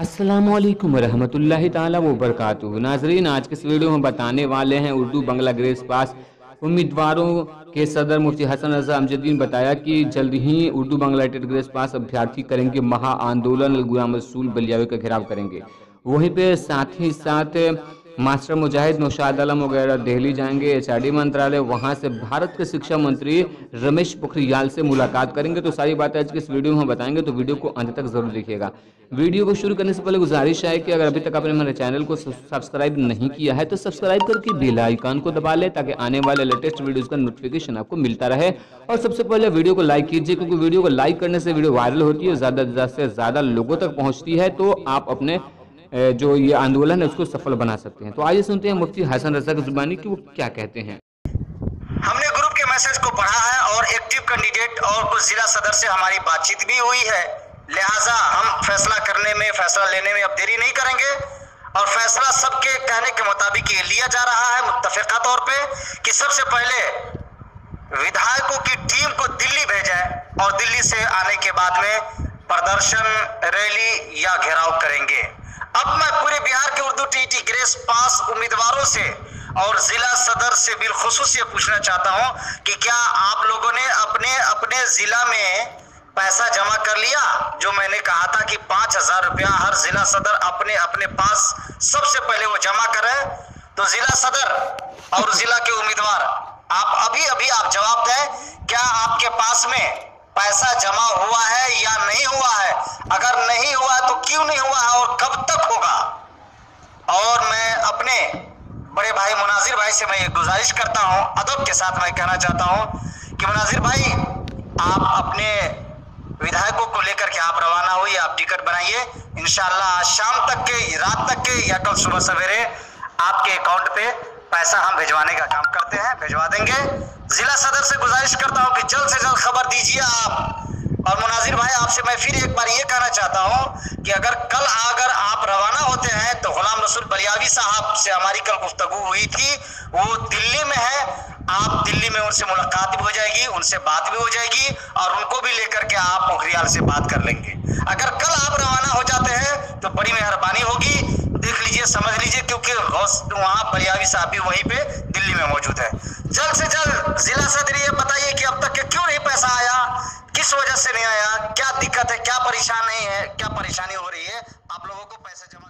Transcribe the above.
अस्सलामुअलैकुम रहमतुल्लाहि ताला व बरकातुहू। नाजरीन, आज के इस वीडियो में बताने वाले हैं उर्दू बांग्ला ग्रेड पास उम्मीदवारों के सदर मुफ्ती हसन रज़ा अमजदीन बताया कि जल्द ही उर्दू बांग्ला टेट ग्रेड पास अभ्यर्थी करेंगे महा आंदोलन, गुलाम रसूल बलियावी का घेराव करेंगे। वहीं पे साथ ही साथ मास्टर मुजाहिद नौशाद आलम वगैरह दिल्ली जाएंगे, एचआरडी मंत्रालय, वहां से भारत के शिक्षा मंत्री रमेश पोखरियाल से मुलाकात करेंगे। तो सारी बातें आज के इस वीडियो में हम बताएंगे, तो वीडियो को अंत तक जरूर देखिएगा। वीडियो को शुरू करने से पहले गुजारिश है कि अगर अभी तक आपने हमारे चैनल को सब्सक्राइब नहीं किया है तो सब्सक्राइब करके बेल आइकन को दबा ले, ताकि आने वाले लेटेस्ट वीडियोस का नोटिफिकेशन आपको मिलता रहे। और सबसे पहले वीडियो को लाइक कीजिए, क्योंकि वीडियो को लाइक करने से वीडियो वायरल होती है, ज़्यादा से ज़्यादा लोगों तक पहुँचती है, तो आप अपने जो ये आंदोलन है उसको सफल बना सकते हैं। तो आइए सुनते हैं मुफ्ती हसन रज़ा की जुबानी कि वो क्या कहते हैं। हमने ग्रुप के मैसेज को पढ़ा है और एक्टिव कैंडिडेट और कुछ जिला सदर से हमारी बातचीत भी हुई है, लिहाजा हम फैसला करने में, फैसला लेने में अब देरी नहीं करेंगे और फैसला सबके कहने के मुताबिक ये लिया जा रहा है मुत्तफिका तौर पे कि सबसे पहले विधायकों की टीम को दिल्ली भेजें और दिल्ली से आने के बाद में प्रदर्शन, रैली या घेराव करेंगे। अब मैं पूरे बिहार के उर्दू टीटी ग्रेड पास उम्मीदवारों से और जिला सदर से बिलखुसूस ये पूछना चाहता हूं कि क्या आप लोगों ने अपने अपने जिला में पैसा जमा कर लिया? जो मैंने कहा था कि 5,000 रुपया हर जिला सदर अपने अपने पास सबसे पहले वो जमा करें। तो जिला सदर और जिला के उम्मीदवार, आप अभी अभी आप जवाब दें, क्या आपके पास में पैसा जमा हुआ है या नहीं हुआ है? अगर नहीं हुआ तो क्यों नहीं हुआ है और कब तक होगा? और मैं अपने बड़े भाई मुनाजिर भाई से मैं ये गुजारिश करता हूं, अदब के साथ मैं कहना चाहता हूं कि मुनाजिर भाई, आप अपने विधायकों को लेकर के आप रवाना हुई, आप टिकट बनाइए। इंशाल्लाह आज शाम तक के, रात तक के या कल सुबह सवेरे आपके अकाउंट पे पैसा हम भिजवाने का काम करते हैं, भिजवा देंगे। जिला सदर से गुजारिश करता हूं कि जल्द से जल्द खबर दीजिए आप। और मुनाजिर भाई, आपसे मैं फिर एक बार ये कहना चाहता हूं कि अगर आप रवाना होते हैं तो गुलाम रसूल बलियावी साहब से हमारी कल गुफ्तगू हुई थी, वो दिल्ली में है, आप दिल्ली में उनसे मुलाकात भी हो जाएगी, उनसे बात भी हो जाएगी और उनको भी लेकर के आप पोखरियाल से बात कर लेंगे। अगर कल आप रवाना हो जाते हैं तो बड़ी मेहरबानी होगी, देख लीजिए, समझ लीजिए, क्योंकि वहाँ बलियावी साहब भी वहीं पे दिल्ली में मौजूद है। जल्द से जल्द जिला सदर ये बताइए कि अब तक के क्यों नहीं पैसा आया, किस वजह से नहीं आया, क्या दिक्कत है, क्या परेशानी है, क्या परेशानी हो रही है, आप लोगों को पैसे जमा